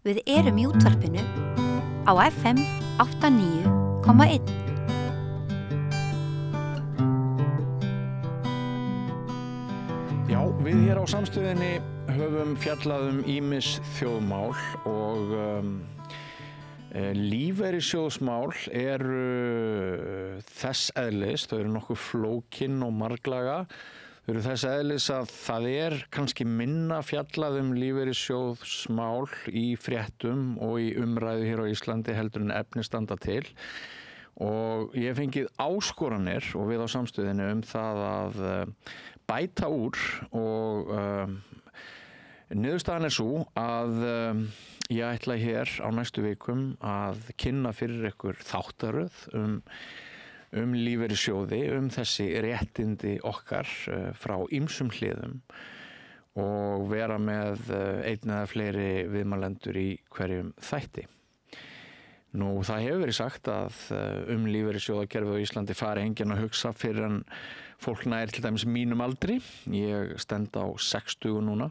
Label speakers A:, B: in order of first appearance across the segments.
A: Við erum í útvarpinu á FM 89,1.
B: Já, við hér á Samstöðinni höfum fjallað ýmis þjóðmál og lífeyrissjóðsmál eru þess eðlis, þau eru nokkuð flókin og marglaga. Þau eru þess eðlis að það kannski minna fjallað lífeyrissjóðsmál í fréttum og í umræðu hér á Íslandi heldur en efni standa til. Og ég hef fengið áskoranir og við á Samstöðinni það að bæta úr og niðurstaðan sú að ég ætla hér á næstu vikum að kynna fyrir ykkur þáttaröð lífeyrissjóði, þessi réttindi okkar frá ýmsum hliðum og vera með einn eða fleiri viðmælendur í hverjum þætti. Nú, það hefur verið sagt að lífeyrissjóðakerfið á Íslandi fari enginn að hugsa fyrir en fólk nær til dæmis mínum aldri. Ég stend á 60 núna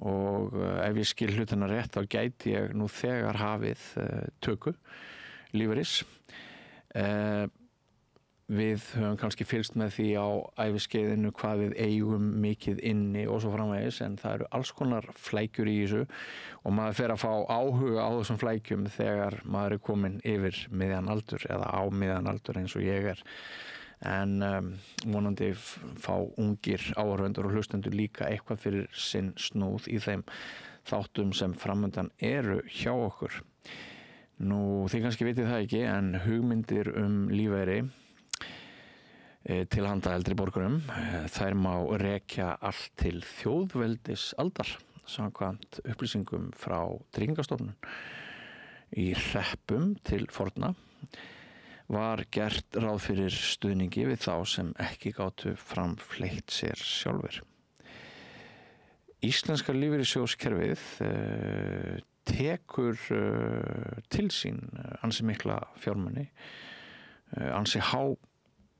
B: og ef ég skil hlutina rétt þá gæti ég nú þegar hafið töku lífeyris. Við höfum kannski fylgst með því á æviskeiðinu hvað við eigum mikið inni og svo framvegis, en það eru alls konar flækjur í þessu og maður fer að fá áhuga á þessum flækjum þegar maður kominn yfir miðjan aldur eða á miðjan aldur eins og ég En vonandi fá ungir áhorfendur og hlustendur líka eitthvað fyrir sinn snúð í þeim þáttum sem framundan eru hjá okkur. Nú, þið kannski vitið það ekki, en hugmyndir lífeyri til handa eldri borgurum, þær má rekja allt til þjóðveldisaldar samkvæmt upplýsingum frá Tryggingastofnun. Í hreppum til forna var gert ráð fyrir stuðningi við þá sem ekki gátu framfleytt sér sjálfir. Íslenska lífeyrissjóðskerfið tekur til sín ansi mikla fjármuni, ansi há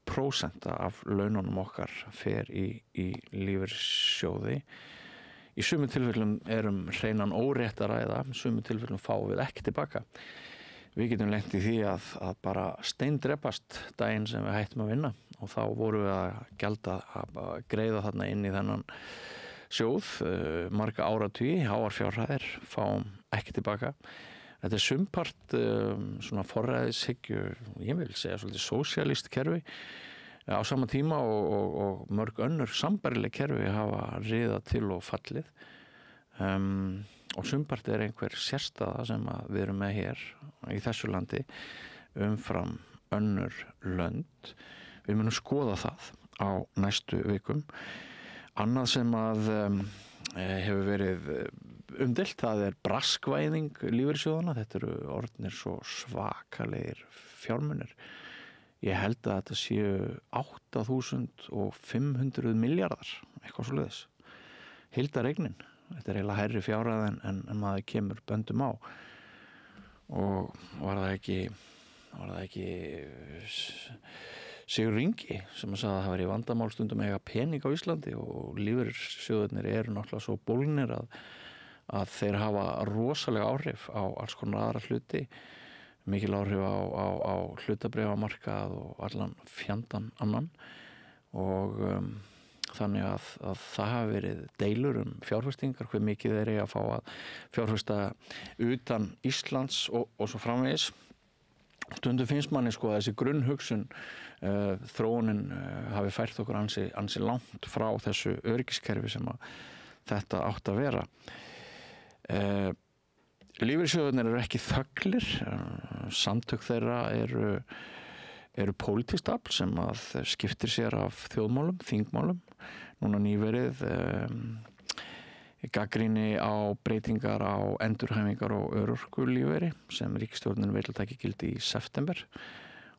B: prósenta af laununum okkar fer í lífeyrissjóði. Í sumum tilfellum hreinan órétt að ræða, í sumum tilfellum fáum við ekki tilbaka. Við getum lent í því að bara steindrepast daginn sem við hættum að vinna og þá vorum við að greiða þarna inn í þennan sjóð marga áratugi, háar fjárhæðir, fáum ekki tilbaka. Þetta sumpart svona forræðishyggju, ég vil segja svolítið sósíalískt kerfi á sama tíma og mörg önnur sambærileg kerfi hafa riðað til og fallið. Og sumpart einhver sérstaða sem við erum með hér í þessu landi umfram önnur lönd. Við munum skoða það á næstu vikum. Annað sem hefur verið umdeilt, það braskvæðing lífeyrissjóðanna. Þetta eru orðnir svo svakalegir fjármunir. Ég held að þetta séu 8.500 milljarðar, eitthvað svoleiðis. Heildareignin. Þetta eiginlega hærri fjárhæð en maður kemur böndum á. Og var það ekki Sigurður Ingi sem sagði að það væri vandamál stundum að eiga pening á Íslandi og lífeyrissjóðirnir eru náttúrulega svo bólgnir að þeir hafa rosalega áhrif á alls konar aðra hluti, mikil áhrif á hlutabréfamarkað og allan fjandann annan og þannig að það hafi verið deilur fjárfestingar, hve mikið þeir eiga að fá að fjárfesta utan Íslands og svo framvegis. Stundum finnst manni að þessi grunnhugsun, þróunin hafi fært okkur ansi langt frá þessu öryggiskerfi sem þetta átt að vera. Lífeyrissjóðirnir eru ekki þöglir, samtök þeirra eru pólitískt afl sem skiptir sér af þjóðmálum, þingmálum. Núna nýverið gagnrýni á breytingar á endurhæfingar og örorkulífeyri sem ríkisstjórnin vill taki gildi í september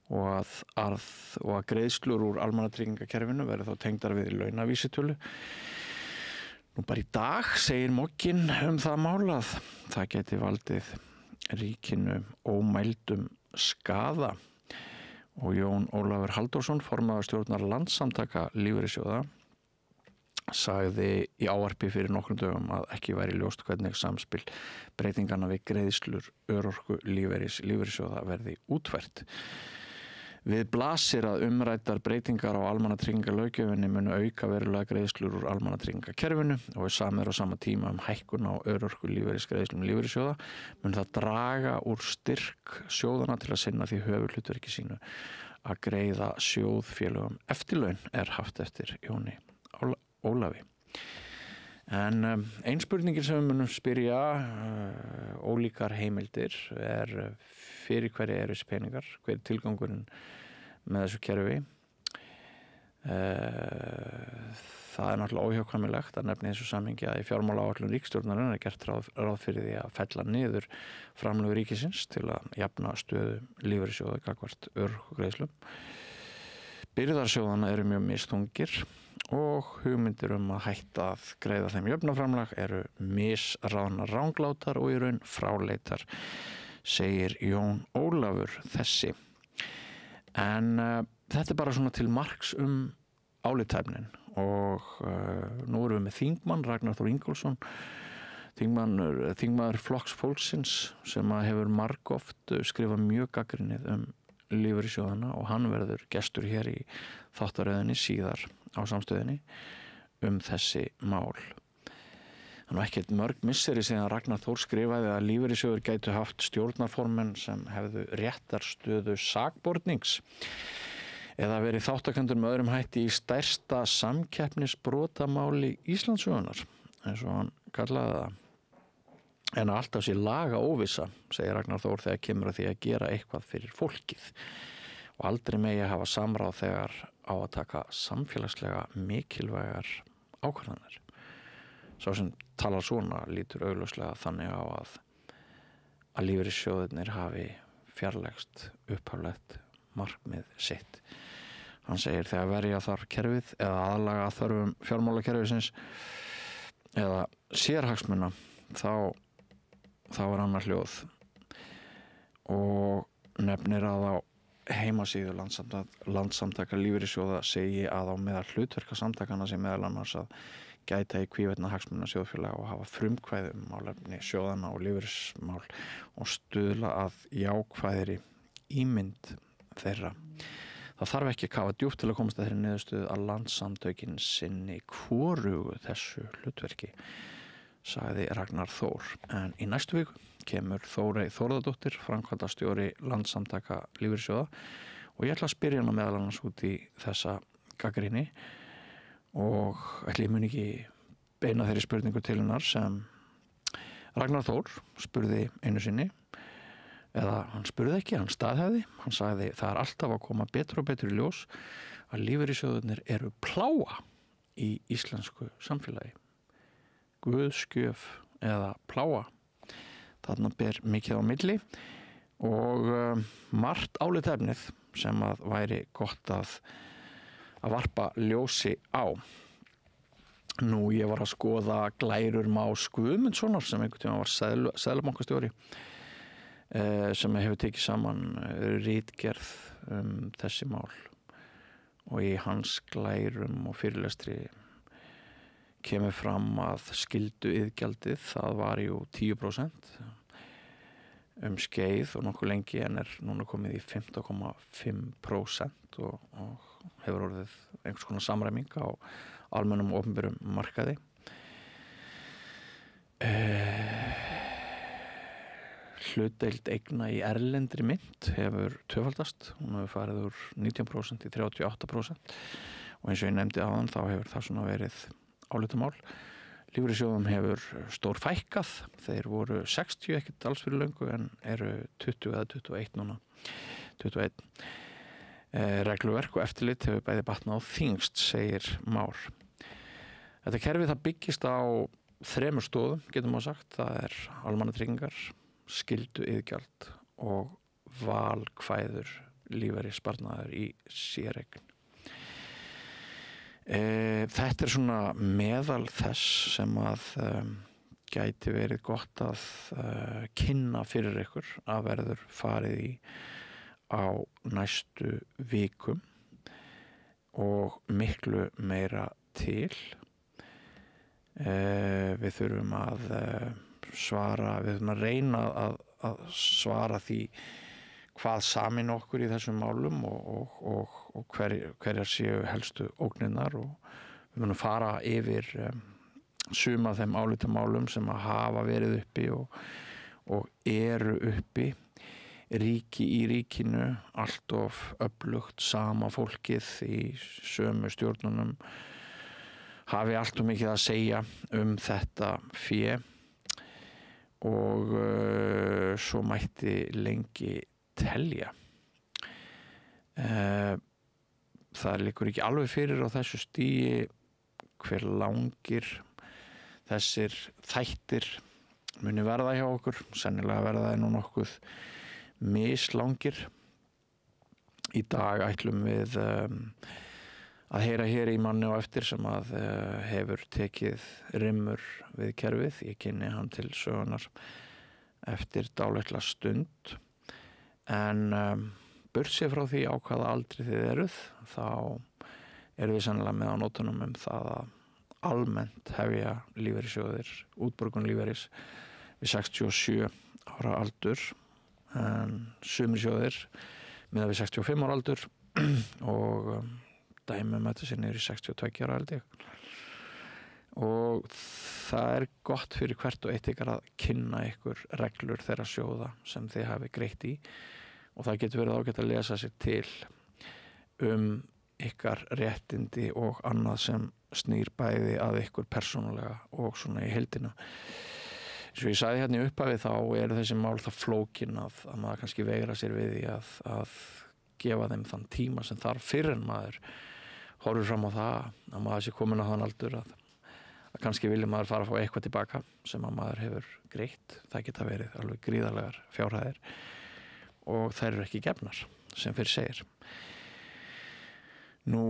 B: og að greiðslur úr almannatryggingakerfinu verði þá tengdar við launavísitölu. Nú bara í dag segir Mogginn það mál að það geti valdið ríkinu ómældum skaða. Og Jón Ólafur Halldórsson, formaður stjórnar Landssamtaka lífeyrissjóða, sagði í ávarpi fyrir nokkrum dögum að ekki væri ljóst hvernig samspil breytinganna við greiðslur örorku lífeyrissjóða verði útfært. Við blasir að umræddar breytingar á almannatryggingalöggjöfinni munu auka verulega greiðslur úr almannatryggingakerfinu og við samir á sama tíma hækkun á örorku lífeyrisgreiðslum lífeyrissjóða mun það draga úr styrk sjóðana til að sinna því höfuðhlutverki sínu að greiða sjóðfélögum eftirlaun haft eftir Jóni Ólafi. En ein spurningin sem við munum spyrja ólíkar heimildir fyrir hverju eru þessi peningar, hver tilgangurinn með þessu kerfi. Það náttúrulega óhjákvæmilegt að nefna í þessu samhengi að í fjármálaáætlun ríkisstjórnarinnar gert ráð fyrir því að fella niður framlög ríkisins til að jafna stöðu lífeyrissjóða gagnvart örorkugreiðslum. Byrðarsjóðana eru mjög misþungir og hugmyndir að hætta að greiða þeim jöfnunarframlag eru misráðnar ranglátar og í raun fráleitar, segir Jón Ólafur þessi. En þetta bara svona til marks álitefnin og nú erum við með þingmann Ragnar Þór Ingólfsson, þingmaður Flokks fólksins sem hefur margoft skrifað mjög gagnrýnið lífeyrissjóðana og hann verður gestur hér í þáttaröðinni síðar á samstöðinni þessi mál. Það er ekkert mörg misseri síðan Ragnar Þór skrifaði að lífeyrissjóður gætu haft stjórnarformenn sem hefðu réttarstöðu sakbornings eða verið þáttakendur með öðrum hætti í stærsta samkeppnisbrotamáli Íslandssögunnar, eins og hann kallaði það. En alltaf sé laga óvissa, segir Ragnar Þór, þegar kemur að því að gera eitthvað fyrir fólkið og aldrei megi hafa samráð þegar á að taka samfélagslega mikilvægar ákvarðanir. Sá sem talar svona lítur augljóslega þannig á að lífeyrissjóðirnir hafi fjarlægst upphaflegt markmið sitt. Hann segir þegar verja þarf kerfið eða aðlaga þörfum fjármálakerfisins eða sérhagsmuna þá annar hljóð og nefnir að á heimasíðu Landssamtaka lífeyrissjóða segi að á meðal hlutverka samtakana sé meðal annars að gæta í hvívetna hagsmuna sjóðfélaga og hafa frumkvæði málefni sjóðana og lífeyrismál og stuðla að jákvæðri ímynd þeirra. Það þarf ekki að kafa djúpt til að komast að þeirri niðurstöðu að Landssamtökin sinni hvorugu þessu hlutverki, sagði Ragnar Þór. En í næstu viku kemur Þórey Þórðardóttir, framkvæmdastjóri Landssamtaka lífeyrissjóða og ég ætla að spyrja hana meðal annars út í þessa gagnrýni og ætli ég mun ekki beina þeirri spurningu til hennar sem Ragnar Þór spurði einu sinni, eða hann spurði ekki, hann staðhæfði. Hann sagði það alltaf að koma betur og betur í ljós að lífeyrissjóðirnir eru plága í íslensku samfélagi. Guðskjöf eða plága. Þarna ber mikið á milli og margt álitefnið sem að væri gott að varpa ljósi á. Nú, ég var að skoða glærur Más Guðmundssonar sem einhvern tíma var seðlabankastjóri sem hefur tekið saman ritgerð þessi mál og í hans glærum og fyrirlestri kemur fram að skylduiðgjaldið það var jú 10% skeið og nokkuð lengi en núna komið í 15,5% og hefur orðið einhvers konar samræming á almennum og opinberum markaði. Hlutdeild eigna í erlendri mynt hefur tvöfaldast. Hún hefur farið úr 19% í 38% og eins og ég nefndi áðan þá hefur það svona verið álitamál. Lífeyrissjóðum hefur stór fækkað. Þeir voru 60 ekkert alls fyrir löngu en eru 20 eða 21 núna. 21. Regluverk og eftirlit hefur bæði batnað á þyngst, segir Már. Þetta kerfi það byggist á 3 stoðum, getum við sagt. Það almannatryggingar, skylduiðgjald og valkvæður lífeyrissparnaður í séreign. Þetta svona meðal þess sem að gæti verið gott að kynna fyrir ykkur að verður farið í á næstu vikum og miklu meira til. Við þurfum að svara, við þurfum að reyna að svara því hvað samin okkur í þessum málum og hverjar séu helstu ógnirnar, og við munum fara yfir suma af þeim álitamálum sem að hafa verið uppi og eru uppi. Ríki í ríkinu, allt of öflugt, sama fólkið í sömu stjórnunum hafi allt of mikið að segja þetta fé, og svo mætti lengi telja. Það liggur ekki alveg fyrir á þessu stigi hver langir þessir þættir muni verða hjá okkur. Sennilega verða það nú nokkuð mislangir. Í dag ætlum við að heyra hér í manni á eftir sem að hefur tekið rimmur við kerfið. Ég kynni hann til sögunar eftir dálitla stund, en burtséð frá því á hvaða aldri þið eruð, þá erum við sennilega með á nótunum það að almennt hefja lífeyrissjóðir útborgun lífeyris við 67 ára aldur, en sumir sjóðir miðað við 65 ára aldur og dæmum þetta sér niður í 62 ára held ég. Og það gott fyrir hvert og eitt ykkar að kynna ykkur reglur þeirra sjóða sem þið hafi greitt í, og það getur verið ágætt að lesa sér til ykkar réttindi og annað sem snýr bæði að ykkur persónulega og svona í heildina. Svo ég sagði hérna í upphafi, þá eru þessi mál það flókin að maður kannski veigra sér við því að gefa þeim þann tíma sem þarf fyrir en maður horfir fram á það að maður sé komin á þann aldur að kannski vilja maður fara að fá eitthvað tilbaka sem að maður hefur greitt. Það geta verið alveg gríðarlegar fjárhæðir og þær eru ekki gefnar sem fyrir segir. Nú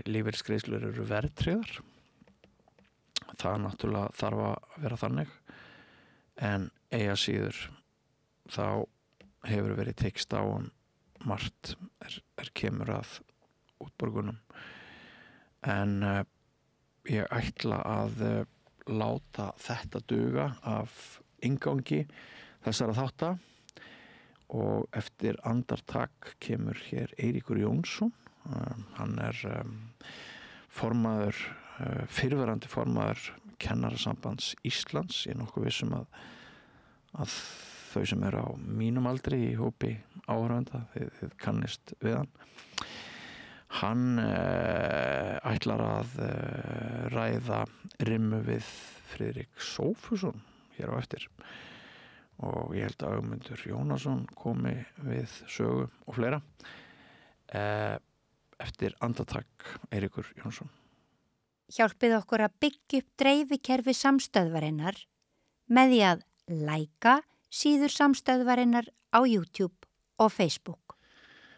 B: lífeyrisgreiðslur eru verðtryggðar. Það náttúrulega þarf að vera þannig, en eiga síður þá hefur verið tekist á margt kemur að útborgunum, en ég ætla að láta þetta duga af inngangi þessara þátta, og eftir andartak kemur hér Eiríkur Jónsson. Hann formaður, fyrrverandi formaður Kennarasambands Íslands. Ég nokkuð vissum að þau sem eru á mínum aldri í hópi áhorfenda, þið kannist við hann. Hann ætlar að ræða rimmu við Friðrik Sófusson hér á eftir, og ég held að Ögmundur Jónasson komi við sögu og fleira. Eftir andartak Eiríkur Jónsson.
A: Hjálpið okkur að byggja upp dreifikerfi samstöðvarinnar með því að læka síður samstöðvarinnar á YouTube og Facebook.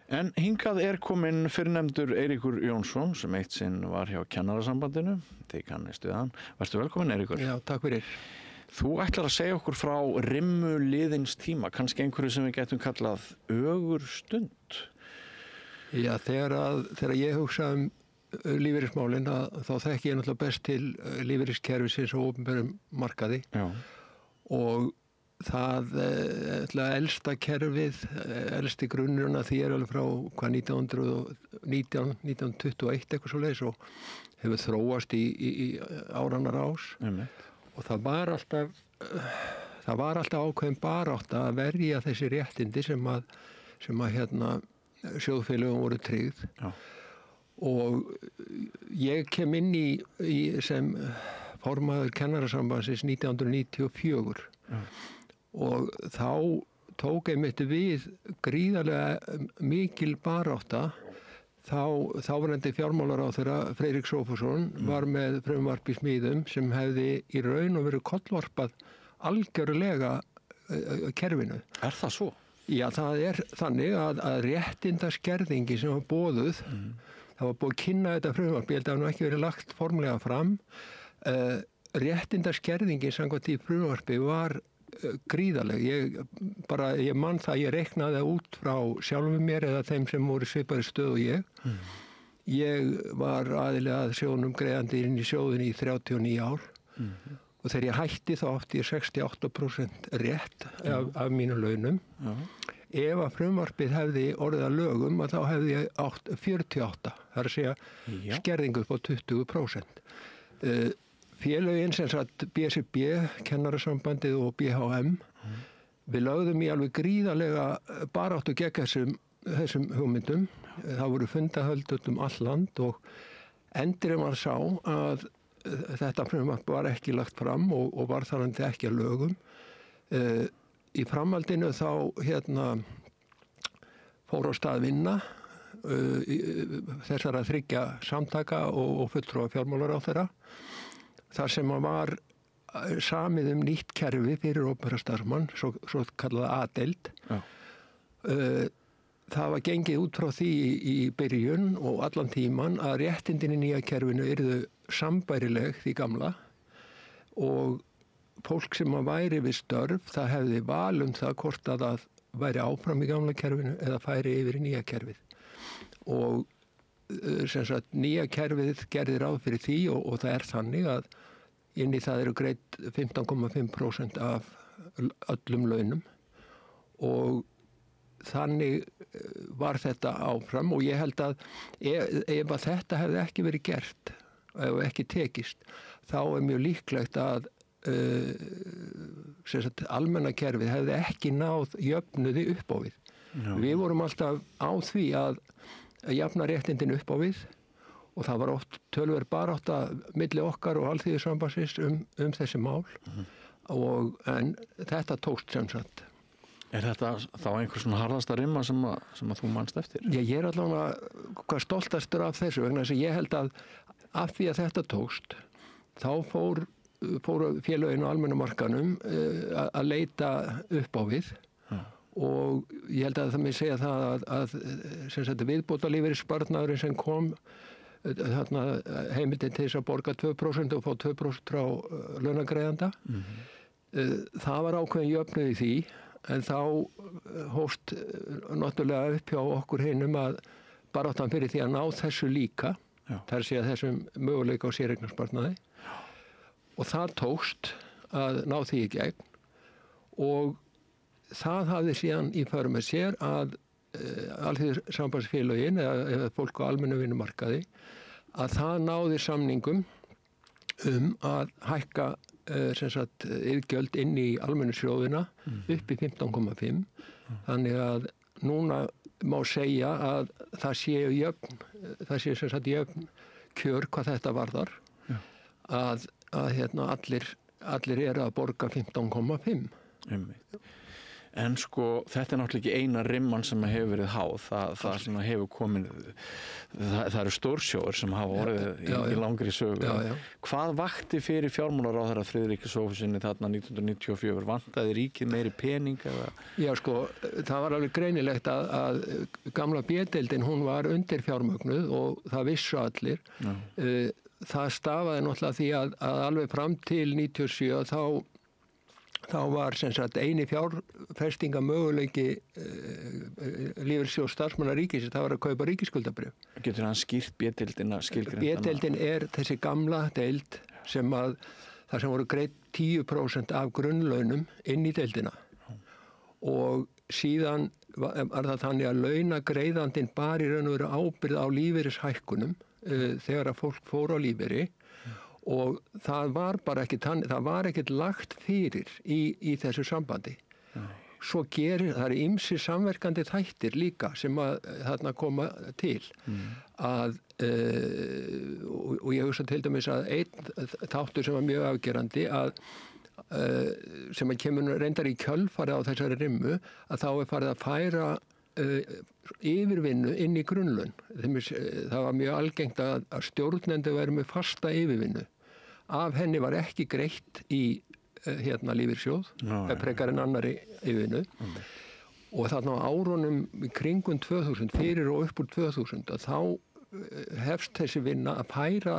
B: En hingað kominn fyrrnefndur Eiríkur Jónsson sem eitt sinn var hjá Kennarasambandinu. Þið kannist við hann. Vertu velkominn, Eiríkur.
C: Já, takk fyrir.
B: Þú ætlar að segja okkur frá rimmu liðins tíma, kannski einhverju sem við getum kallað ögur stund.
C: Já, þegar ég hugsa lífeyrismálin, þá þekki ég náttúrulega best til lífeyriskerfisins og opinberum markaði. Já. Og það elsta kerfið, elsti grunnurinn að því alveg frá 1921 eitthvað svoleiðis, og hefur þróast í áranna rás. Og það var alltaf ákveðin barátta að verja þessi réttindi sem að sjóðfélögum voru tryggð. Já. Og ég kem inn í sem formaður Kennarasambandsins 1994. Já. Og þá tók einmitt við gríðarlega mikil barátta. Þáverandi fjármálaráðherra Friðrik Sófusson var með frumvarp í smíðum sem hefði í raun og veru kollvarpað algjörlega kerfinu.
B: Er það svo?
C: Já, það er þannig að réttindaskerðingi sem var boðuð, það var búið að kynna þetta frumvarp, ég held að það nú ekki verið lagt formlega fram. Réttindaskerðingi samkvæmt í frumvarpi var gríðarleg. Ég man það, ég reiknaði út frá sjálfum mér eða þeim sem voru svipaðri stöð og ég. ég var aðili að sjóðnum greiðandi inn í sjóðin í 39 ár og þegar ég hætti þá átti ég 68% rétt af mínum launum. Ef að frumvarpið hefði orðið að lögum að þá hefði ég átt 48, það er að segja skerðingu upp á 20%. Félögin sem sagt BSRB, Kennarasambandið og BHM, við lögðum í alveg gríðarlega baráttu gegn þessum hugmyndum. Það voru fundahöld all land og endurinn var sá að þetta frumvarp var ekki lagt fram og var þarandi ekki að lögum. Í framhaldinu þá fór á stað vinna þessara 3 samtaka og fulltrúa fjármálaráðherra þar sem var samið nýtt kerfi fyrir opinbera starfsmann, svo kallað A-deild. Það var gengið út frá því í byrjun og allan tíman að réttindin í nýja kerfinu yrðu sambærileg því gamla og fólk sem væri við störf, það hefði val það hvort að það væri áfram í gamla kerfinu eða færi yfir í nýja kerfið. Og sem sagt nýja kerfið gerði ráð fyrir því og það er þannig að inn í það eru greidd 15,5% af öllum launum og þannig var þetta áfram og ég held að ef að þetta hefði ekki verið gert, ef ekki tekist, þá er mjög líklegt að almenna kerfið hefði ekki náð jöfnuði upp á við. Við vorum alltaf á því að jafna réttindin upp á við og það var oft töluvert barátta milli okkar og Alþýðusambandsins þessi mál en þetta tókst sem sagt.
B: Er þetta þá einhver svona harðasta rimma sem að þú manst eftir?
C: Ég er allavega hvað stoltastur af þessu vegna þess að ég held að af því að þetta tókst þá fóru félögin á almenna markanum að leita upp á við og ég held að það með segja það að sem sagt viðbótarlífeyrissparnaðurinn sem kom heimildin til þess að borga 2% og fá 2% frá launagreiðanda. Það var ákveðin jöfnuð í því en þá hófst náttúrulega upp hjá okkur hinum að baráttan fyrir því að ná þessu líka, það er að segja þessum möguleika á séreignarsparnaði og það tókst að ná því í gegn og það hafði síðan í för með sér að Alþýðusambandsfélögin eða fólk á almennu vinnumarkaði að það náði samningum að hækka sem sagt iðgjöld inn í almennu sjóðina upp í 15,5 þannig að núna má segja að það sé sem sagt jöfn kjör hvað þetta varðar að allir eru að borga 15,5.
B: En sko þetta náttúrulega ekki eina rimman sem hefur verið háð, það sem hefur komin, það eru stórsjóður sem hafa orðið í langri sögu. Hvað vakti fyrir fjármálaráðherra Friðriki Sophussyni þarna 1994? Vantaði ríkið meiri pening eða?
C: Já sko, það var alveg greinilegt að gamla B-deildin hún var undir fjármögnuð og það vissu allir. Það stafaði náttúrulega því að alveg fram til 97 þá var sem sagt eini fjárfestinga möguleiki lífeyrissjóðs starfsmanna ríkisins, það var að kaupa ríkisskuldabréf.
B: Getur hann skýrt B-deildina skilgreint?
C: B-deildin er þessi gamla deild þar sem voru greidd 10% af grunnlaunum inn í deildina. Og síðan var það þannig að launagreiðandinn bar í raun og veru ábyrgð á lífeyrishækkunum þegar að fólk fór á lífeyri. Og það var bara ekkert lagt fyrir í þessu sambandi. Svo það eru ýmsir samverkandi þættir líka sem að þarna koma til. Og ég hugsa til dæmis að einn þáttur sem var mjög afgerandi sem að kemur reyndar í kjölfarið á þessari rimmu að þá farið að færa yfirvinnu inn í grunnlaun. Það var mjög algengt að stjórnendur væru með fasta yfirvinnu. Af henni var ekki greitt í lífeyrissjóð, frekar en annarri yfirvinnu. Og þarna á árunum í kringum 2000, fyrir og upp úr 2000, að þá hefst þessi vinna að færa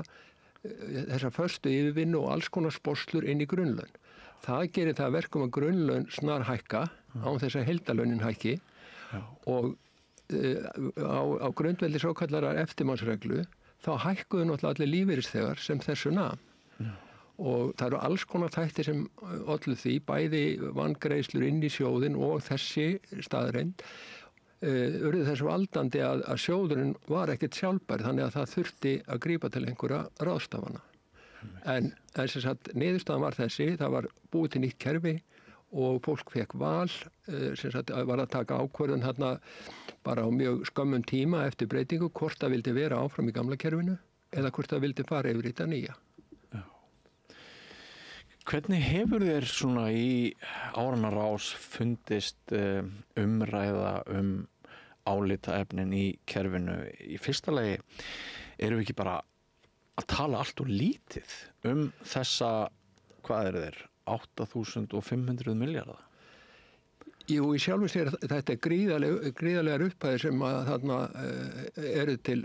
C: þessa föstu yfirvinnu og alls konar sporslur inn í grunnlaun. Það gerir það verkum að grunnlaun snar hækka án þess að heildarlaunin hækki og á grundvelli svokallarar eftirmannsreglu þá hækkuðu náttúrulega allir lífeyrisþegar sem þessu nam. Og það eru alls konar þættir sem ollu því, bæði vangreiðslur inn í sjóðinn og þessi staðreind urðu þess valdandi að sjóðurinn var ekkert sjálfbær, þannig að það þurfti að grípa til einhverja ráðstafana. En sem sagt, niðurstaðan var þessi, það var búið til nýtt kerfi og fólk fekk val, sem sagt, var að taka ákvörðun þarna bara á mjög skömmum tíma eftir breytingu, hvort það vildi vera áfram í gamla kerfinu eða hvort það vildi fara yfir í þetta nýja.
B: Hvernig hefur þér svona í áranna rás fundist umræða álitaefnin í kerfinu? Í fyrsta lagi erum við ekki bara að tala allt og lítið þessa, hvað þeir, 8.500 milljarða?
C: Jú, í sjálfu sér þetta gríðarlegar upphæðir sem að þarna eru til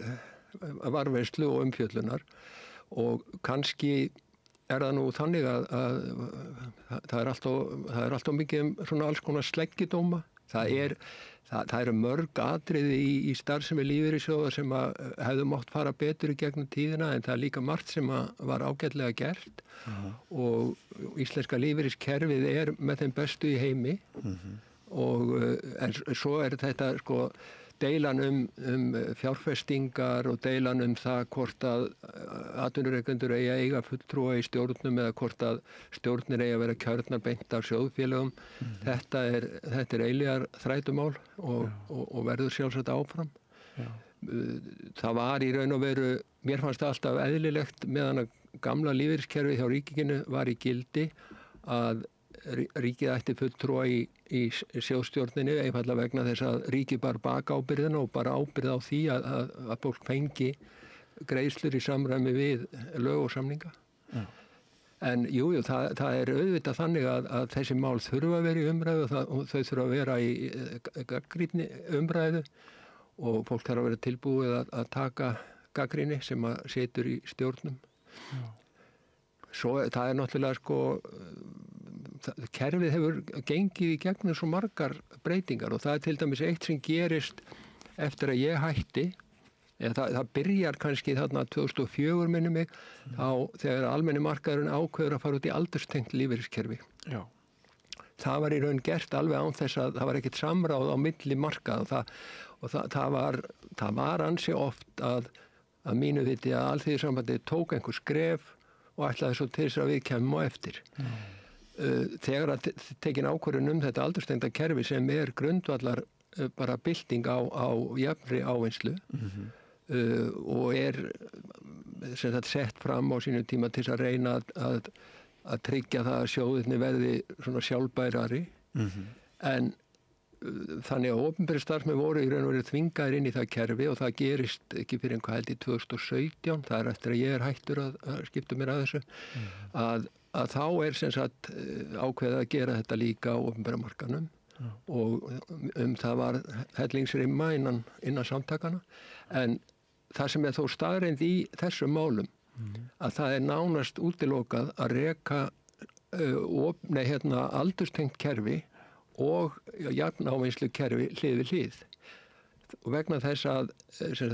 C: varðveislu og umfjöllunar og kannski það nú þannig að það er alltaf mikið svona alls konar sleggjudóma. Það eru mörg atriði í starfsemi lífeyrissjóða sem að hefðu mátt fara betur í gegnum tíðina en það er líka margt sem var ágætlega gert og íslenska lífeyriskerfið er með þeim bestu í heimi og en svo er þetta sko deilan fjárfestingar og deilan það hvort að atvinnurekendur eigi að eiga fulltrúa í stjórnum eða hvort að stjórnir eigi að vera kjörnar beint af sjóðfélögum. Þetta er eilíðar þrætumál og verður sjálfsagt áfram. Það var í raun og veru, mér fannst það alltaf eðlilegt meðan að gamla lífeyriskerfi hjá ríkinu var í gildi að ríkið ætti fulltrúa í sjóðstjórninni einfaldlega vegna þess að ríkið bar bakábyrðina og bara ábyrð á því að fólk fengi greiðslur í samræmi við lög og samninga. En það er auðvitað þannig að þessi mál þurfa að vera í umræðu og þau þurfa að vera í gagnrýni umræðu og fólk þarf að vera tilbúið að taka gagnrýni sem að setur í stjórnum. Svo það er náttúrulega sko kerfið hefur gengið í gegnum svo margar breytingar og það er til dæmis eitt sem gerist eftir að ég hætti það byrjar kannski þarna 2004 minni mig þá þegar almenni markaðurinn ákveður að fara út í aldurstengt lífeyriskerfi. Það var í raun gert alveg án þess að það var ekkert samráð á milli markað og það var ansi oft að mínu viti að Alþýðusambandið tók einhver skref og ætlaði svo til þess að við kemum á eftir. Þegar að tekin ákvörðun þetta aldurstengda kerfi sem er grundvallar bara bylting á jafnri ávinnslu og er sem sagt sett fram á sínu tíma til að reyna að tryggja það að sjóðirni verði svona sjálfbærari en þannig að opinberir starfsmenn voru í raun og veru þvingaðir inn í það kerfi og það gerist ekki fyrir einhvað held í 2017, það er eftir að ég er hættur að skipta mér að þessu að þá er sem sagt ákveðið að gera þetta líka á opinbera markanum og það var hellingsrimma innan samtakana en það sem er þó staðreind í þessum málum að það er nánast útilokað að reka aldurstengt kerfi og jafnávinnslu kerfi hlið við hlið. Og vegna þess að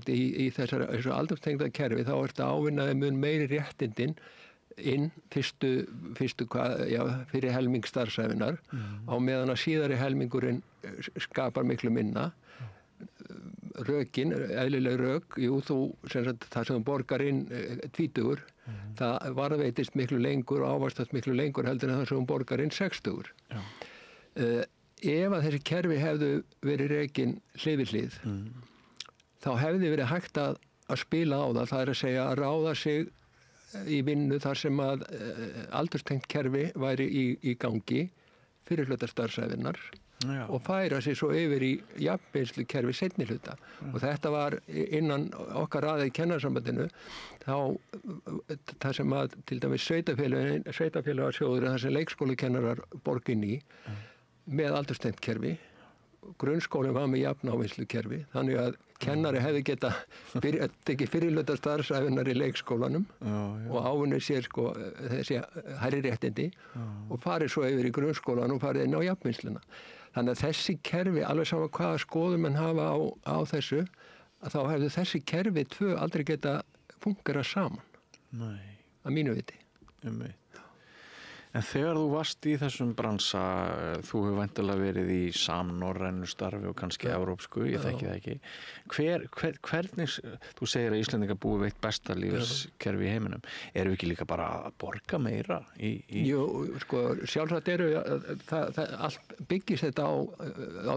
C: í þessu aldurstengda kerfi þá er þetta ávinnaði mun meiri réttindin inn fyrir helming starfsævinar á meðan að síðari helmingurinn skapar miklu minna. Rökin, eðlileg rök, það sem þú borgar inn tvítugur, það varðveitist miklu lengur og ávaxtast miklu lengur heldur en það sem þú borgar inn 60. Ef að þessi kerfi hefðu verið rekin hlið við hlið þá hefði verið hægt að spila á það er að segja að ráða sig í vinnu þar sem að aldurstengt kerfi væri í gangi fyrir hluta starfsævinnar og færa sig svo yfir í jafnvinnslu kerfi seinni hluta og þetta var innan okkar raða í kennarasambandinu það sem að til dæmis sveitafélagasjóður þar sem leikskólakennarar borgin í með aldurstengt kerfi grunnskólinn var með jafnávinnslu kerfi þannig að kennari hefði geta tekið fyrirhluta starfsævinnar í leikskólanum og ávinnur sér þessi hærri réttindi og farið svo yfir í grunnskólan og farið inn á jafnvinnsluna. Þannig að þessi kerfi, alveg sama hvaða skoðum menn hafa á þessu, að þá hefðu þessi kerfi tvö aldrei geta fungera saman.
B: Nei.
C: Að mínu viti.
B: En þegar þú varst í þessum bransa, þú hefur væntanlega verið í samnorrænu starfi og kannski evrópsku, ég þekki það ekki. Hvernig, þú segir að Íslendingar búi veitt besta lífskerfi í heiminum. Eru við ekki líka bara að borga meira?
C: Jú, sko, sjálfsagt allt byggist þetta á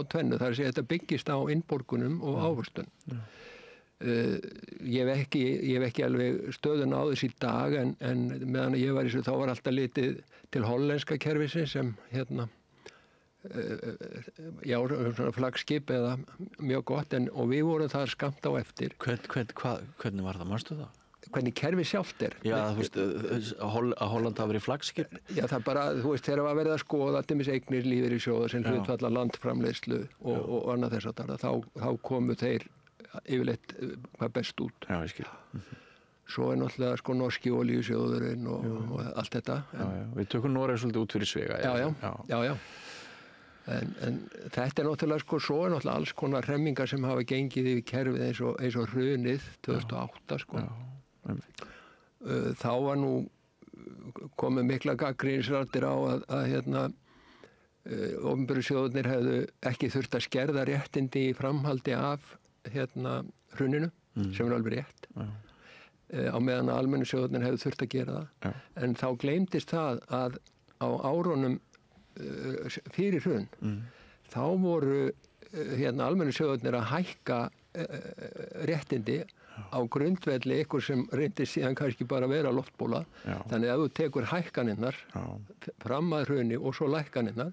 C: tvennu. Það er að segja, þetta byggist á innborgunum og ávöxtun. Ég hef ekki alveg stöðun á þess í dag en meðan ég var í þessu þá var alltaf litið til hollenska kerfisins sem svona flaggskip eða mjög gott og við vorum þar skammt á eftir.
B: Hvernig var það, manstu það?
C: Hvernig kerfi sjálft er.
B: Já, þú veist, að Holland hafa verið flaggskip.
C: Já, það bara, þú veist, þegar var verið að skoða til dæmis eignir lífeyrissjóða sem hlutfalla landframleiðslu og annað þess að þá komu þeir yfirleitt hvað best út.
B: Já, ég skil.
C: Svo náttúrulega sko norski olíusjóðurinn og allt þetta.
B: Við tökum Noreg svolítið út fyrir svega.
C: Já. En þetta náttúrulega sko, svo náttúrulega alls konar hremmingar sem hafa gengið yfir kerfið eins og hrunið 2008 sko. Þá var nú komið mikla gagnrýnisraddir á að opinberu sjóðurnir hefðu ekki þurft að skerða réttindi í framhaldi af hruninu, sem er alveg rétt. Á meðan að almennu sjóðurnir hefðu þurft að gera það. En þá gleymdist það að á árunum fyrir hrun, þá voru almennu sjóðurnir að hækka réttindi á grundvelli ykkur sem reyndist síðan kannski bara vera loftbóla. Þannig að ef þú tekur hækkaninnar fram að hruni og svo lækkaninnar,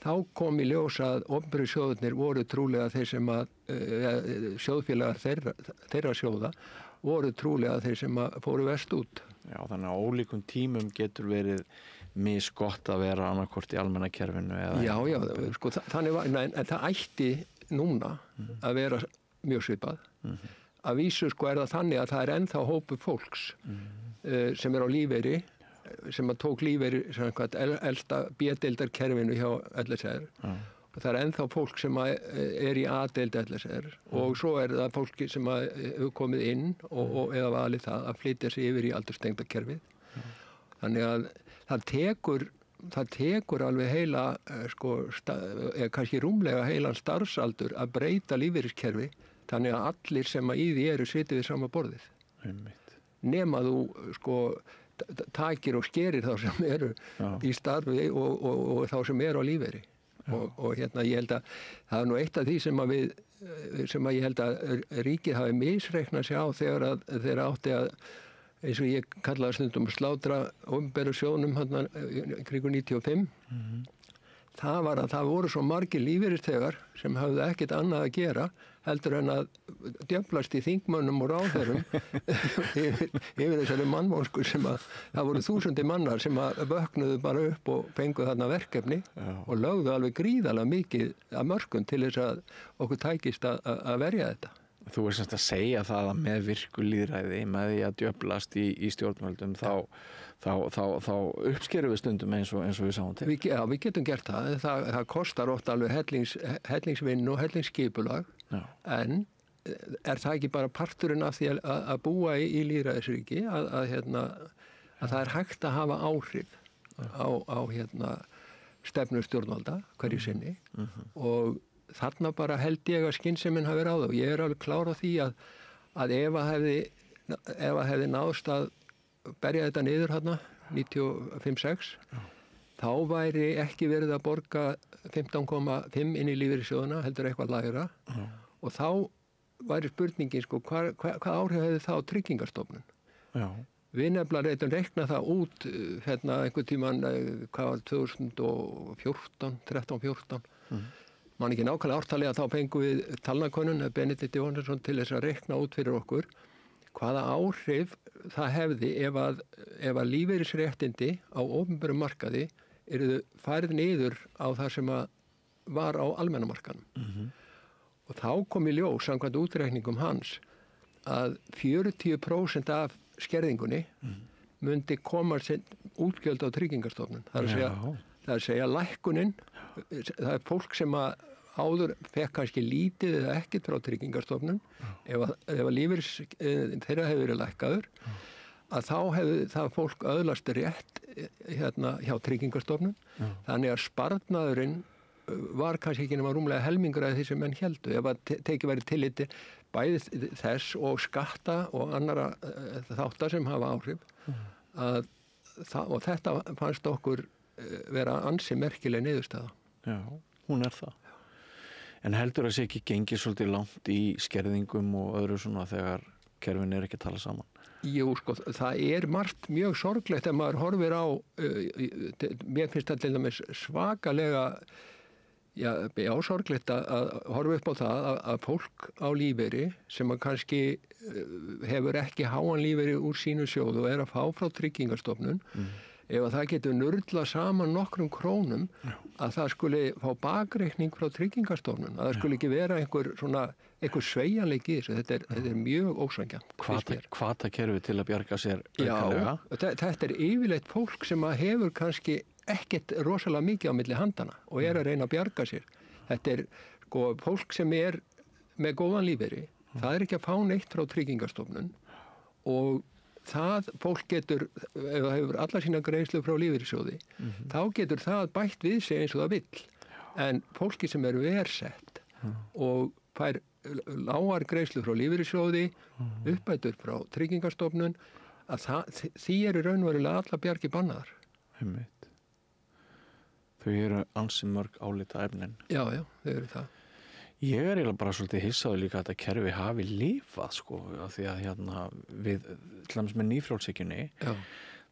C: þá kom í ljós að opinberu sjóðurnir voru trúlega þeir sem að sjóðfélagar þeirra sjóða voru trúlega þeir sem að fóru verst út.
B: Já, þannig að á ólíkum tímum getur verið misgott að vera annarkvort í almenna kerfinu eða...
C: Já, sko, þannig var, en það ætti núna að vera mjög svipað. Að vísu sko er það þannig að það er ennþá hópur fólks sem er á lífeyri, sem að tók lífeyri elsta B-deildarkerfinu hjá LSR. Og það er ennþá fólk sem er í A-deild LSR og svo er það fólki sem hefur komið inn eða valið það að flytja sig yfir í aldurstengdarkerfið. Þannig að það tekur alveg heila, kannski rúmlega heilan starfsaldur að breyta lífeyriskerfi þannig að allir sem í því eru sitið við sama borðið. Nema þú takir og skerir þá sem eru í starfi og þá sem eru á lífeyri. Og ég held að það er nú eitt af því sem að ég held að ríkið hafi misreiknað sig á þegar átti að, eins og ég kallaði stundum slátra opinberu sjóðnum kringu 95. Það var að það voru svo margir lífeyrisþegar sem hafðu ekkert annað að gera heldur en að djöflast í þingmönnum og ráðherrum yfir þessari mannvonsku sem að það voru þúsundir mannar sem að vöknuðu bara upp og fenguðu þarna verkefni og lögðu alveg gríðarlega mikið af mörkum til þess að okkur tækist að verja þetta.
B: Þú er semst að segja það að með virku lýðræði, með því að djöflast í stjórnvöldum, þá uppskerum við stundum eins og við sáum til.
C: Við getum gert það. Það kostar oft alveg hellingsvinn og hellingsskipulag, en er það ekki bara parturinn af því að búa í lýðræðisríki að það er hægt að hafa áhrif á stefnu stjórnvalda hverju sinni og þarna bara held ég að skynsemin hafi verið á það og ég er alveg klár á því að ef að hefði náðst að berja þetta niður 95-6 þá væri ekki verið að borga 15,5 inn í lífeyrissjóðuna heldur eitthvað lægra og þá væri spurningin hvað áhrif hefði það á Tryggingastofnun. Við nefnilega reyndum reikna það út einhvern tímann 2013-14 man ekki nákvæmlega ártalið að þá fengum við talnakönnun Benedikt Jóhannesson til þess að reikna út fyrir okkur hvaða áhrif það hefði ef að lífeyrisréttindi á opinberum markaði yrðu færð niður á það sem var á almenna markaðnum. Og þá kom í ljós samkvæmt útreikningum hans að 40% af skerðingunni myndi koma útgjöld á Tryggingastofnun. Það er að segja Það er að segja lækkunin, það er fólk sem að áður fekk kannski lítið eða ekkert frá Tryggingastofnun, ef að lífeyris þeirra hefur verið lækkaður, að þá hefur það fólk öðlast rétt hérna hjá Tryggingastofnun, þannig að sparnaðurinn var kannski ekki nema rúmlega helmingur af því sem menn héldu, ef að tekið væri tilliti bæði þess og skatta og annara þáttar sem hafa áhrif, og þetta fannst okkur vera ansi merkileg niðurstaða.
B: Já, hún er það. En heldur að sé ekki gengið svolítið langt í skerðingum og öðru svona þegar kerfin ekki að tala saman?
C: Jú, sko, það er margt mjög sorglegt ef maður horfir á, mér finnst það til dæmis svakalega, já, sorglegt að horfa upp á það að fólk á lífeyri sem að kannski hefur ekki háan lífeyri úr sínu sjóðu og er að fá frá Tryggingastofnun, ef að það getur nurla saman nokkrum krónum að það skuli fá bakreikning frá Tryggingastofnun, að það skuli ekki vera einhver sveigjanleiki í þessu, þetta er mjög ósveigjanlegt.
B: Hvatakerfi til að bjarga sér
C: aukalega? Já, þetta er yfirleitt fólk sem að hefur kannski ekkert rosalega mikið á milli handana og er að reyna að bjarga sér. Þetta er sko fólk sem er með góðan lífeyri, það er ekki að fá neitt frá Tryggingastofnun og það fólk getur, ef það hefur alla sína greiðslu frá lífeyrissjóði, þá getur það bætt við sig eins og það vill. En fólki sem er versett og fær lágar greiðslu frá lífeyrissjóði, uppbætur frá Tryggingastofnun, að því eru raunverulega alla bjargi bannaðar.
B: Þau eru ansi mörg álita efnin.
C: Já, þau eru það.
B: Ég er eiginlega bara svolítið hissaður líka að þetta kerfi hafi lifað, sko, af því að hérna við, til dæmis með nýfrjálshyggjunni,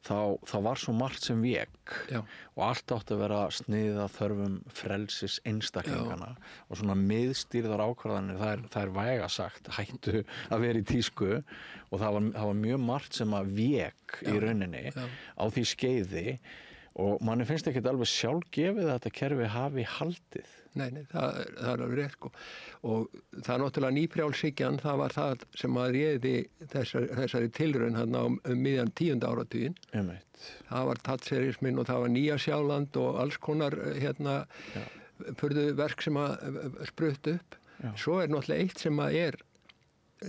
B: þá var svo margt sem vék og allt átti að vera sniðið að þörfum frelsis einstaklingana og svona miðstýrðar ákvarðanir, það er væga sagt, hættu að vera í tísku og það var mjög margt sem að vék í rauninni á því skeiði og manni finnst ekkert alveg sjálfgefið að þetta kerfi hafi haldið.
C: Nei, það er alveg rétt, sko. Og það er náttúrulega nýfrjálshyggjan, það var það sem að réði þessari tilraun hérna miðjan 10. áratuginn. Það var thatcherismin og það var Nýja Sjáland og alls konar furðuverk sem að spruttu upp. Svo er náttúrulega eitt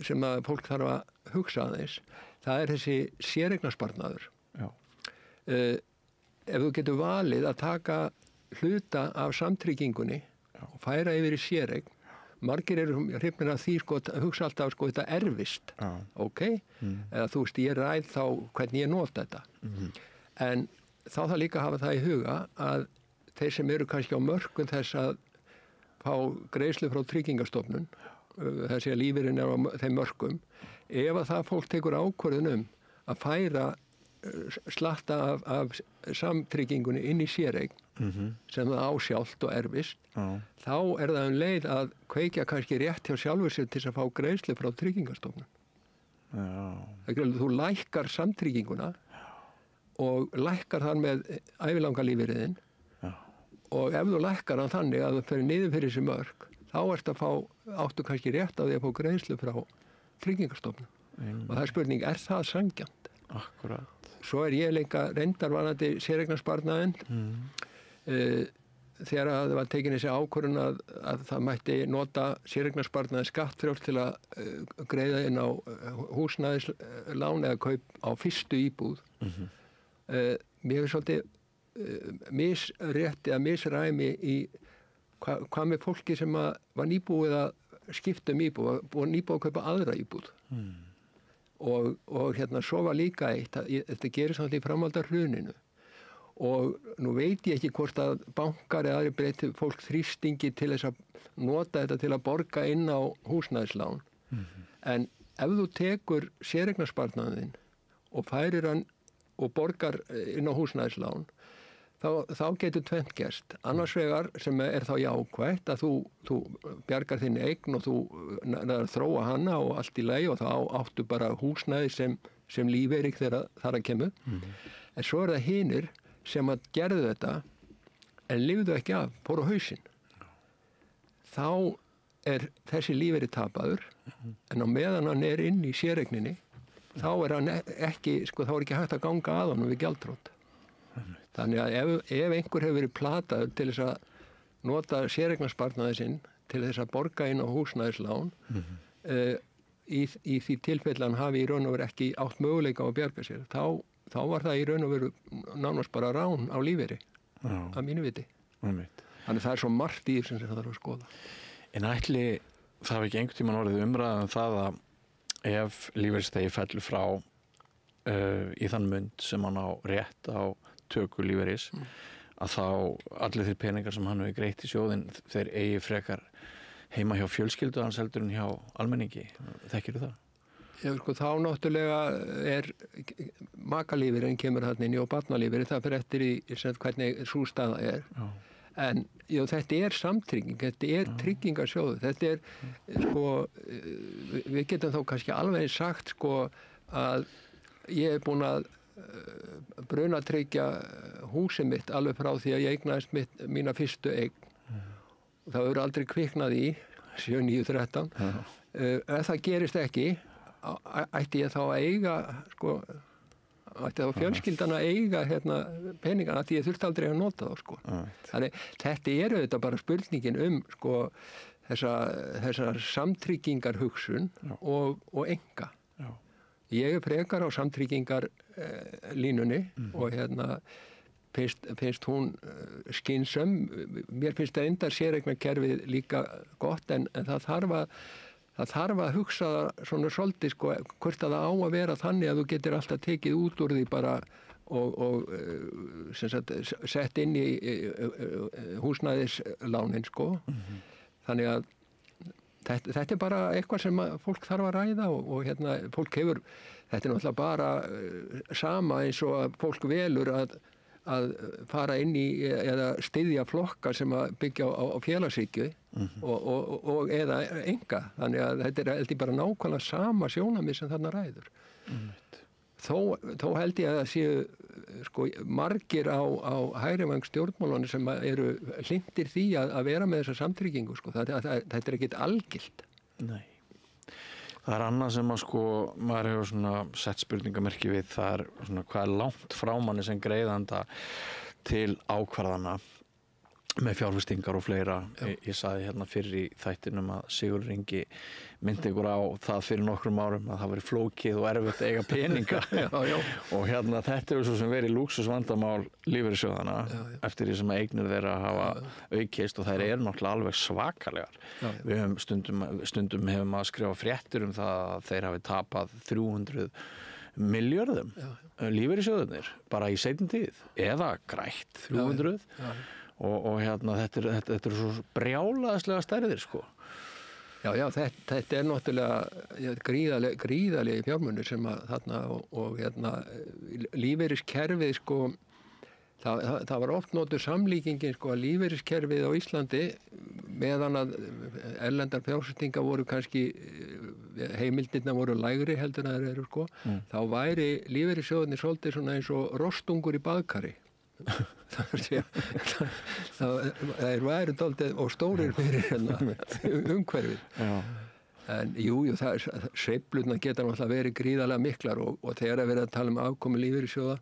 C: sem að fólk þarf að hugsa aðeins. Það er þessi séreignarsparnaður. Ef þú getur valið að taka hluta af samtryggingunni og færa yfir í séreign, margir eru hrifnir af því, sko, að hugsa alltaf, sko, þetta erfist, eða þú veist, ég ræð þá hvernig ég nota þetta. En þá það líka hafa það í huga að þeir sem eru kannski á mörkum þess að fá greiðslu frá Tryggingastofnun, þessi að lífeyririnn er á þeim mörkum, ef að það fólk tekur ákvörðun að færa slatta af samtryggingunni inn í séreign sem það ásjált og erfist, þá er það leið að kveikja kannski rétt hjá sjálfur sér til að fá greiðslu frá Tryggingastofnun. Þú lækkar samtrygginguna og lækkar þar með ævilanga lífeyriðinn og ef þú lækkar hann þannig að það fer niður fyrir þessi mörk, þá áttu kannski rétt á því að fá greiðslu frá Tryggingastofnun. Og það er spurning, er það sanngjarnt?
B: Akkurat.
C: Svo er ég líka reyndarvarandi séreignarsparnaðinn þegar það var tekin þessi ákvörðun að það mætti nota séreignarsparnaðinn skattfrjálst til að greiða inn á húsnæðislán eða kaup á fyrstu íbúð. Mér er svolítið misrétt eða misræmi í hvað með fólki sem var nýbúið að skipta íbúð, var nýbúið að kaupa aðra íbúð. Og hérna svo var líka þetta gerist náttúrulega í framhaldar hruninu og nú veit ég ekki hvort að bankar eða aðri breyti fólk þrýstingi til þess að nota þetta til að borga inn á húsnæðislán. En ef þú tekur séreignarsparnaðinn og færir hann og borgar inn á húsnæðislán, þá getur tvennt gerst. Annars vegar sem er þá jákvætt að þú bjargar þinni eign og þú þróa hana og allt í lagi og þá áttu bara húsnæði sem lífeyrir þegar þar að kemur. En svo er það hinir sem að gerðu þetta en lifðu ekki af, fóru á hausinn. Þá er þessi lífeyrir tapaður en á meðan hann er inn í séreigninni þá er hann ekki, sko, þá er ekki hægt að ganga að honum við gjaldþrot. Þannig að ef einhver hefur verið plataður til þess að nota séreignarsparnaði sinn til þess að borga inn á húsnæðislán í því tilfelli hann hafi í raun og veru ekki átt möguleika á að bjarga sér, þá var það í raun og veru nánast bara rán á lífeyri að mínu viti. Þannig það svo margt í sem það þarf að skoða.
B: En ætli það hafi ekki einhvern tímann orðið umræðan það að ef lífeyrisþegi fellur frá í þann mund sem hann á rétt á töku lífeyris að þá allir þeir peningar sem hann hefur greitt í sjóðinn þeir eigi frekar heima hjá fjölskyldu hans heldur en hjá almenningi. Þekkirðu það?
C: Já, sko, þá náttúrulega makalífeyririnn kemur þarna inn og barnalífeyrir, það fyrir eftir í hvernig sú staða er. Já. En já, þetta samtrygging, þetta tryggingarsjóður, þetta sko, við getum þá kannski alveg sagt sko að ég búin að brunatryggja húsið mitt alveg frá því að ég eignaðist mína fyrstu eign. Það hefur aldrei kviknað í 7, 9, 13. Ef það gerist ekki, ætti ég þá að eiga, sko, ætti þá fjölskyldan að eiga peningana því ég þurfti aldrei að nota þá, sko. Þannig, þetta auðvitað bara spurningin sko, þessa samtryggingarhugsun og enga. Ég frekar á samtryggingar línunni og finnst hún skynsöm. Mér finnst það enda séreignakerfið líka gott en það þarf að hugsa svona svolítið sko, hvort að það á að vera þannig að þú getur alltaf tekið út úr því bara og sett inn í húsnæðislánin sko. Þannig að þetta bara eitthvað sem fólk þarf að ræða og fólk hefur, þetta náttúrulega bara sama eins og að fólk velur að fara inn í eða styðja flokka sem að byggja á félagshyggju og eða enga. Þannig að þetta er bara nákvæmlega sama sjónarmið sem þarna ræður. Þó held ég að það séu sko, margir á hægrivæng stjórnmálunum sem eru hlynntir því að vera með þessa samtryggingu. Sko. Þetta er ekkert algilt.
B: Nei. Það er annað sem að sko, maður hefur svona sett spurningamerki við, það er svona hvað er langt frá manni sem greiðanda til ákvarðana með fjárfestingar og fleira. Ég sagði fyrir í þættinum að Sigurður Ingi myndi ykkur á það fyrir nokkrum árum að það væri flókið og erfitt að eiga peninga. Og þetta er svo sem verið lúxusvandamál lífeyrissjóðanna eftir því sem eignir þeirra hafa aukist og þær eru náttúrulega alveg svakalegar. Við höfum stundum hefum að skrifa fréttir það að þeir hafi tapað 300 milljörðum lífeyrissjóðarnir bara í seinni tíð eða grætt 300 og þetta er svo brjálaðislega stærðir sko.
C: Já, þetta er náttúrulega gríðarlega fjármunir sem að þarna og lífeyriskerfið sko, það var oft notuð samlíkingin sko að lífeyriskerfið á Íslandi meðan að erlendar fjárfestingar voru kannski heimildirnar voru lægri heldur en það eru sko, þá væri lífeyrissjóðarnir svolítið svona eins og rostungur í baðkari. Það væri dálítið og stórir fyrir umhverfið. En jú, sveiflurnar geta náttúrulega verið gríðarlega miklar og þegar að vera að tala afkomu lífeyrissjóða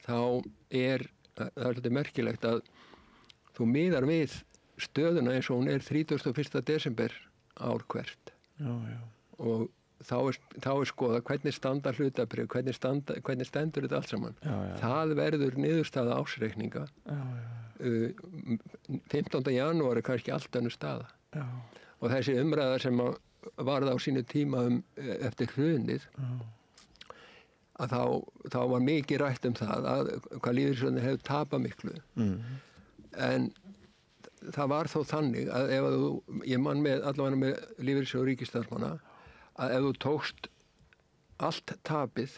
C: þá það er svolítið merkilegt að þú miðar við stöðuna eins og hún er 31. desember ár hvert. Og þá er skoða hvernig standa hlutabréf, hvernig stendur þetta allt saman. Það verður niðurstaða ársreikninga. 15. janúar er kannski allt önnur staða. Og þessi umræða sem varð á sínu tíma eftir hrunið, að þá var mikið rætt það að hvað lífeyrissjóðirnir hefur tapað miklu. En það var þó þannig að ef ég man allavega með lífeyrissjóð ríkisstarfsmanna að ef þú tókst allt tapið,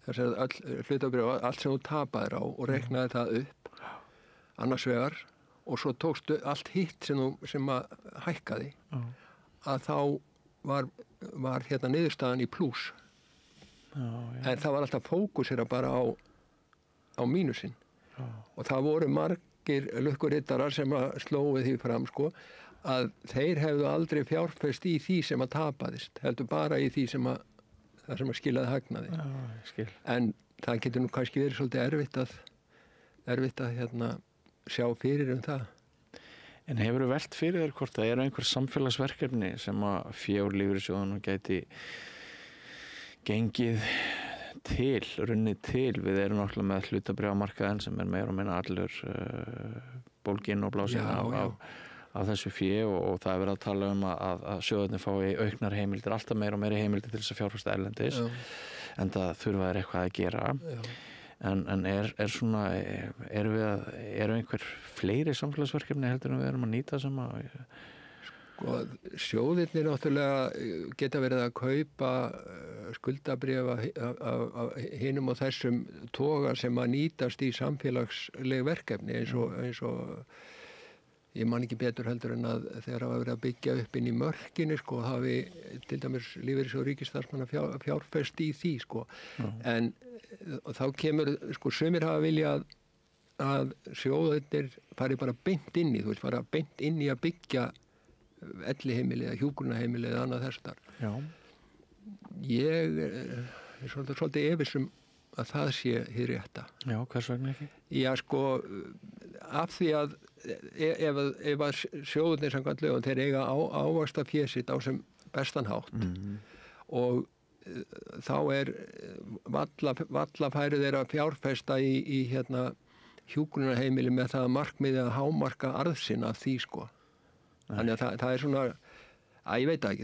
C: þess að hlutabréf, allt sem þú tapaðir á og reiknaði það upp annars vegar og svo tókstu allt hitt sem að hækkaði, að þá var niðurstaðan í plús. En það var alltaf fókusera bara á mínusinn. Og það voru margir lukkurittarar sem að slóið því fram sko, að þeir hefðu aldrei fjárfest í því sem að tapaðist, heldur bara í því sem að skilaði hagnaði. En það getur nú kannski verið svolítið erfitt að erfitt að sjá fyrir það.
B: En hefur þú velt fyrir þér hvort það eru einhver samfélagsverkefni sem að fjár lífeyrissjóðunum gæti gengið til, runnið til? Við erum náttúrulega með hlutabréfamarkaðinn sem meira og minna allur bólginn og blásinn af þessu fé og það er verið að tala um að sjóðarnir fái auknar heimildir, alltaf meira og meira heimildir til þess að fjárfesta erlendis, en það þurfa þeir eitthvað að gera. En eru einhver fleiri samfélagsverkefni heldur en við erum að nýta sem að...
C: Sjóðirnir náttúrulega geta verið að kaupa skuldabréfa af hinum og þessum toga sem að nýtast í samfélagsleg verkefni eins og ég man ekki betur heldur en að þegar það var verið að byggja upp inn í Mörkinni hafi til dæmis lífeyrissjóður ríkisstarfsmanna fjárfest í því en þá kemur sumir hafa viljað að sjóðirnir fari bara beint inn í fara beint inn í að byggja elliheimili eða hjúkrunarheimili eða annað þess þar. Já. Ég er svolítið efins að það sé hið rétta.
B: Já, hvers vegna ekki?
C: Já, af því að ef að sjóðurnir samkvæmt lögum þeir eiga ávaxta fé sitt á sem bestan hátt og þá er valla færi þeir að fjárfesta í hjúkrunarheimili með það markmiði að hámarka arðsinn af því Þannig að það er svona, ég veit það ekki,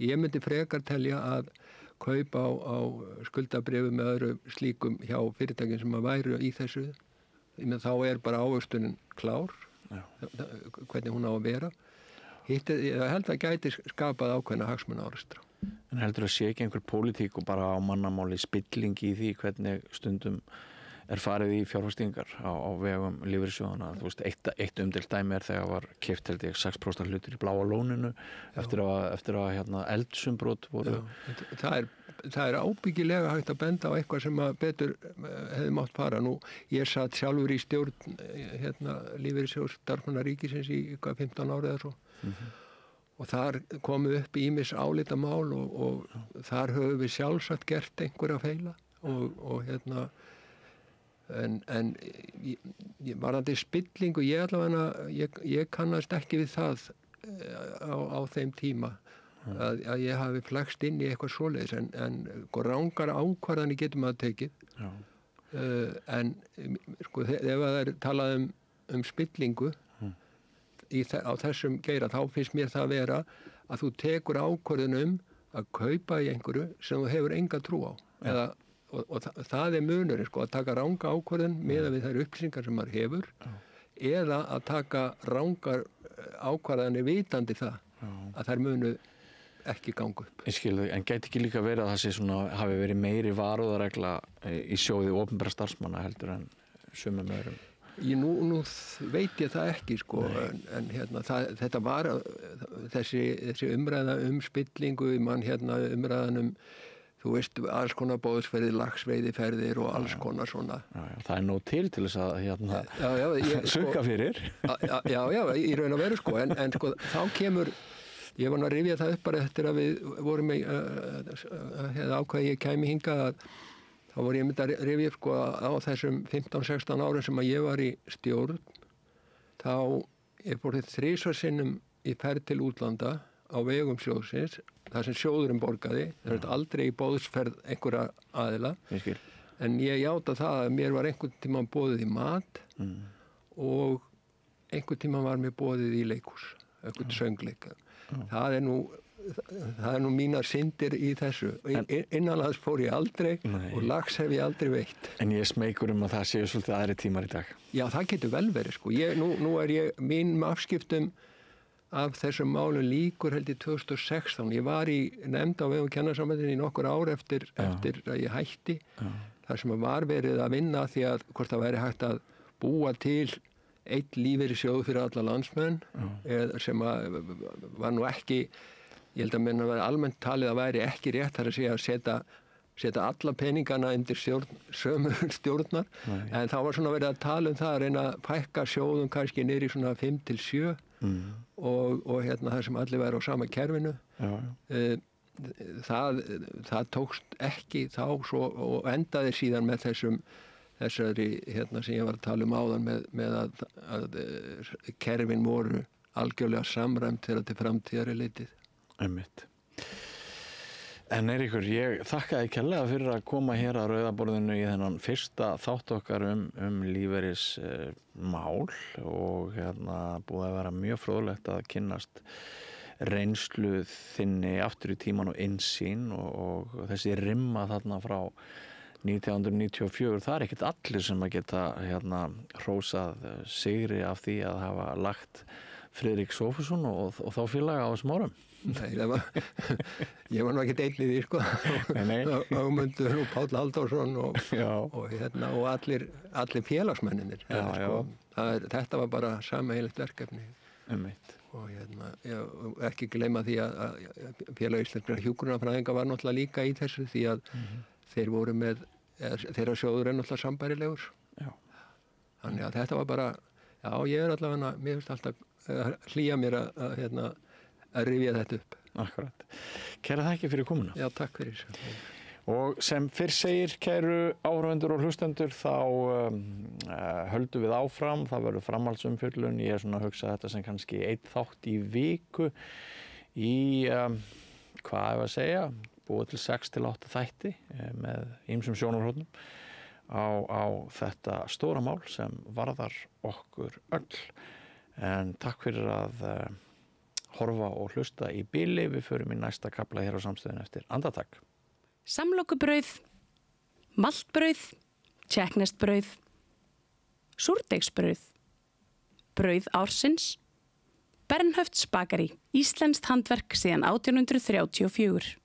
C: ég myndi frekar telja að kaupa á skuldabréfum með öðru slíkum hjá fyrirtækjum sem að væru í þessu. Þá er bara ávöxtunin klár, hvernig hún á að vera. Ég held að gæti skapað ákveðna hagsmunaárekstra.
B: En heldur að sé ekki einhver pólitík og bara á mannamáli spilling í því hvernig stundum farið í fjárfestingar á vegum lífeyrissjóðanna? Þú veist, eitt umdeilt dæmi þegar var keypt held ég 6% hlutir í Bláa lóninu eftir að eldsumbrot voru.
C: Það er ábyggilega hægt að benda á eitthvað sem að betur hefði mátt fara. Nú, ég satt sjálfur í stjórn lífeyrissjóðs starfsmanna ríkisins í 15 ára eða svo. Og þar komu upp ýmis álitamál og þar höfum við sjálfsagt gert einhverja feila og En varðandi spillingu, ég kannast ekki við það á þeim tíma að ég hafi flækst inn í eitthvað svoleiðis en rangar ákvarðanir getur maður tekið. En ef það er talað um spillingu á þessum geira, þá finnst mér það vera að þú tekur ákvörðun að kaupa í einhverju sem þú hefur enga trú á og það er munurinn að taka ranga ákvörðun miðað við þær upplýsingar sem maður hefur eða að taka rangar ákvarðanir vitandi það að þær munu ekki ganga upp.
B: Ég skil þau, en gæti ekki líka verið að það sé hafi verið meiri varúðarregla í sjóði opinberra starfsmanna heldur en sumum öðrum?
C: Nú veit ég það ekki en þetta var þessi umræða spillingu, mann umræðan þú veist, alls konar bóðsferðir, laxveiðiferðir og alls konar svona.
B: Það er nóg til þess að sukka fyrir.
C: Já, í raun og veru en þá kemur, ég var að rifja það upp bara eftir að við vorum ákveði ég kæmi hingað að þá var ég myndi að rifja upp á þessum 15-16 árum sem að ég var í stjórn, þá ég fór 3 sinnum í ferð til útlanda á vegum sjóðsins, það sem sjóðurinn borgaði, það er aldrei í boðsferð einhverja aðila, en ég játa það að mér var einhvern tíma boðið í mat og einhvern tíma var mér boðið í leikhús, einhvern söngleika. Það er nú mínar syndir í þessu. Innanlands fór ég aldrei og lax hef ég aldrei veitt.
B: En ég smeykur að það séu svolítið aðri tímar í dag.
C: Já, það getur vel verið Nú er ég mín afskiptum af þessum málum líkur held í 2016. Ég var í nefnd á vegum kennarasambandinu í nokkur ár eftir að ég hætti. Það sem var verið að vinna því að hvort það væri hægt að búa til einn lífeyrissjóð fyrir alla landsmenn sem var nú ekki, ég held að menna var almennt talið að væri ekki rétt þar að segja að setja alla peningana undir sömu stjórnar. En þá var svona verið að tala það að reyna að fækka sjóðum kannski niður í svona 5-7 og það sem allir væri á sama kerfinu. Það tókst ekki þá svo og endaði síðan með þessum þessari sem ég var að tala áðan með að kerfin voru algjörlega samræmt þegar til framtíðar litið.
B: Einmitt. En Eiríkur, ég þakka þér kærlega fyrir að koma hér að Rauðaborðinu í þennan fyrsta þátt okkar lífeyrismál og búið að vera mjög fróðlegt að kynnast reynslu þinni aftur í tíman og innsýn og þessi rimma þarna frá 1994, það ekkert allir sem að geta hrósað sigri af því að hafa lagt Friðrik Sófusson og þá félaga á þessum árum.
C: Nei, ég var nú ekki einn í því, sko. Ögmundur og Páll Halldórsson og allir félagsmenninir. Þetta var bara sameiginlegt verkefni. Og ekki gleyma því að Félag íslenskra hjúkrunarfræðinga var náttúrulega líka í þessu því að þeir voru með, þeirra sjóður náttúrulega sambærilegur. Þannig að þetta var bara, ég allavega, mér finnst alltaf hlýja mér að rifja þetta upp.
B: Akkurat. Kæra þakki fyrir komuna.
C: Já, takk fyrir.
B: Og sem fyrr segir, kæru áhorfendur og hlustendur, þá höldum við áfram, það verður framhaldsumfjöllun, ég svona að hugsa þetta sem kannski einn þátt í viku í, hvað ég að segja, búið til 6 til 8 þætti með ýmsum sjónarhornum á þetta stóra mál sem varðar okkur öll. En takk fyrir að horfa og hlusta í bili. Við förum í næsta kafla hér á Samstöðinni eftir andartak.
D: Samlokubrauð, maltbrauð, tékkneskt-brauð, súrdeigsbrauð, brauð ársins, Bernhöfts bakari, íslenskt handverk síðan 1834.